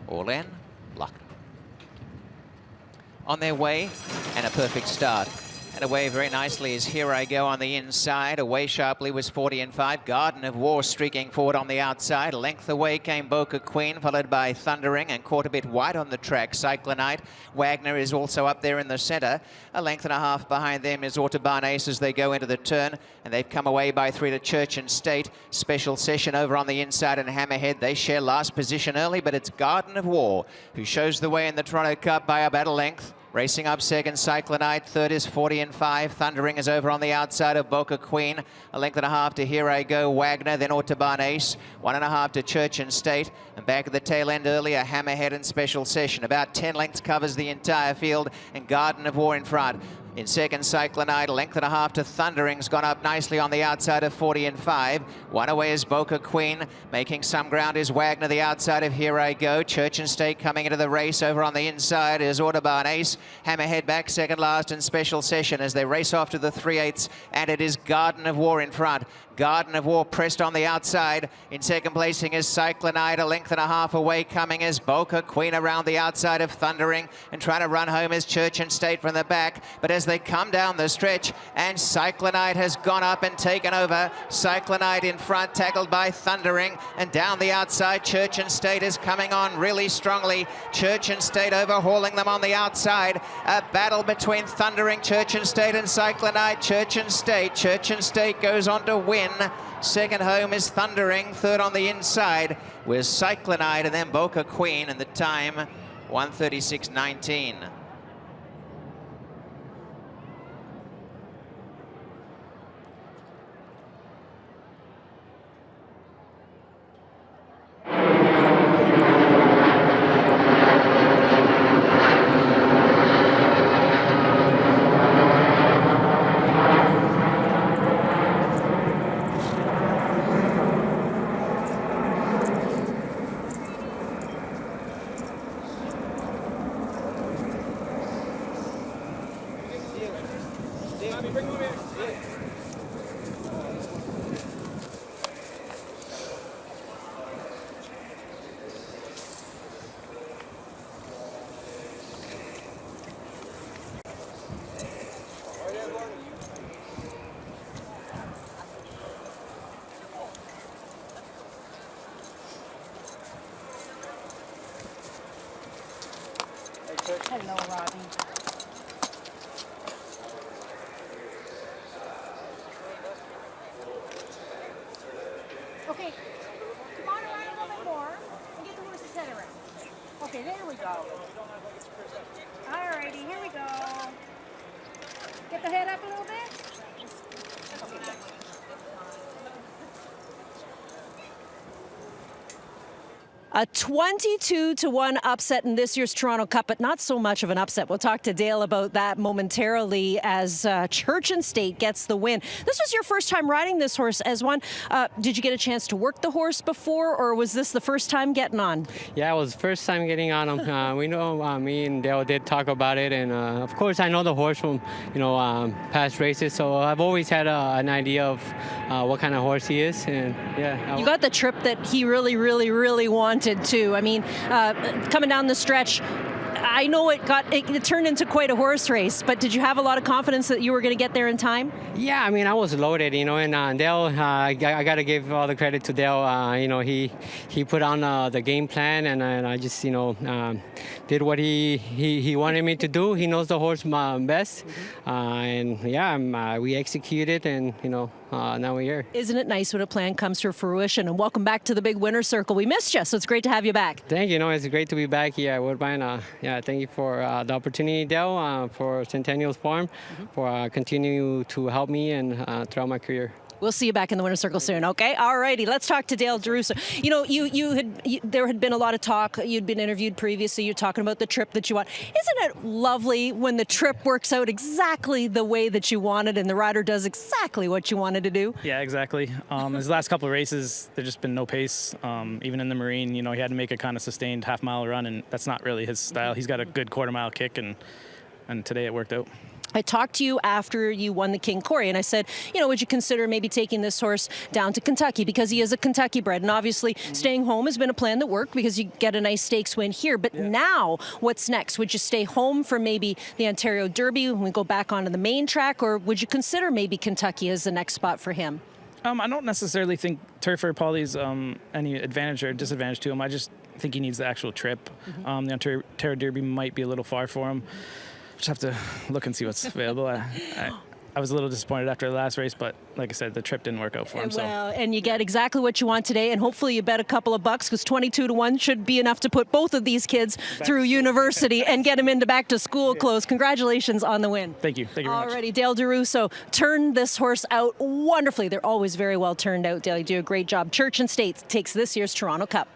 All in, luck. On their way, and a perfect start. And away very nicely is Here I Go on the inside. Away sharply was 40 and 5. Garden of War streaking forward on the outside. Length away came Boca Queen, followed by Thundering, and caught a bit wide on the track. Cyclonite. Wagner is also up there in the center. A length and a half behind them is Woodbine Ace as they go into the turn. And they've come away by 3 to Church and State. Special Session over on the inside and Hammerhead. They share last position early, but it's Garden of War who shows the way in the Toronto Cup by about a length. Racing up second, Cyclonite. Third is 40 and 5. Thundering is over on the outside of Boca Queen. A length and a half to Here I Go, Wagner, then Woodbine Ace. 1.5 to Church and State. And back at the tail end earlier, Hammerhead and Special Session. About 10 lengths covers the entire field, and Garden of War in front. In second, Cyclonite, a length and a half to Thundering's gone up nicely on the outside of 40 and 5. One away is Boca Queen. Making some ground is Wagner, the outside of Here I Go. Church and State coming into the race. Over on the inside is Woodbine Ace. Hammerhead back second last in Special Session as they race off to the 3/8, and it is Garden of War in front. Garden of War pressed on the outside. In second placing is Cyclonite, a length and a half away. Coming is Boca Queen around the outside of Thundering, and trying to run home is Church and State from the back. But as they come down the stretch, and Cyclonite has gone up and taken over. Cyclonite in front, tackled by Thundering, and down the outside, Church and State is coming on really strongly. Church and State overhauling them on the outside. A battle between Thundering, Church and State, and Cyclonite. Church and State. Church and State goes on to win. Second home is Thundering. Third on the inside was Cyclonite, and then Boca Queen, and the time 1:36.19. Hello, Robbie. Okay, come on around a little bit more and get the horse's head around. Okay, there we go. Alrighty, here we go. Get the head up a little bit. Okay. A 22-1 upset in this year's Toronto Cup, but not so much of an upset. We'll talk to Dale about that momentarily as Church and State gets the win. This was your first time riding this horse as one. Did you get a chance to work the horse before, or was this the first time getting on? Yeah, it was the first time getting on him. We know me and Dale did talk about it, and of course I know the horse from past races, so I've always had an idea of what kind of horse he is, and yeah. You got the trip that he really wanted to. I mean, coming down the stretch, I know it turned into quite a horse race, but did you have a lot of confidence that you were going to get there in time? Yeah, I mean, I was loaded, and Dale, I got to give all the credit to Dale. He put on the game plan, and I just, did what he wanted me to do. He knows the horse best, and yeah, we executed, and now we're here. Isn't it nice when a plan comes to fruition? And welcome back to the big winner's circle. We missed you, so it's great to have you back. Thank you. It's great to be back here at Woodbine. Thank you for the opportunity, Dale, for Centennial's Farm, for continuing to help me and throughout my career. We'll see you back in the winner's circle soon, okay? All righty, let's talk to Dale DeRusso. There had been a lot of talk. You'd been interviewed previously. You're talking about the trip that you want. Isn't it lovely when the trip works out exactly the way that you wanted and the rider does exactly what you wanted to do? Yeah, exactly. His last couple of races, there's just been no pace. Even in the Marine, he had to make a kind of sustained half-mile run, and that's not really his style. He's got a good quarter-mile kick, and today it worked out. I talked to you after you won the King Corey, and I said, you know, would you consider maybe taking this horse down to Kentucky because he is a Kentucky bred, and obviously staying home has been a plan that worked because you get a nice stakes win here. But now, what's next? Would you stay home for maybe the Ontario Derby when we go back onto the main track, or would you consider maybe Kentucky as the next spot for him? I don't necessarily think Turf for Polly's any advantage or disadvantage to him. I just think he needs the actual trip. The Ontario Derby might be a little far for him. Just have to look and see what's available. I was a little disappointed after the last race, but like I said, the trip didn't work out for him. Well, and you get exactly what you want today, and hopefully you bet a couple of bucks because 22-1 should be enough to put both of these kids through university and get them into back to school clothes. Congratulations on the win. Thank you. Thank you very much. Alrighty, Dale DeRusso turned this horse out wonderfully. They're always very well turned out, Dale. You do a great job. Church and State takes this year's Toronto Cup.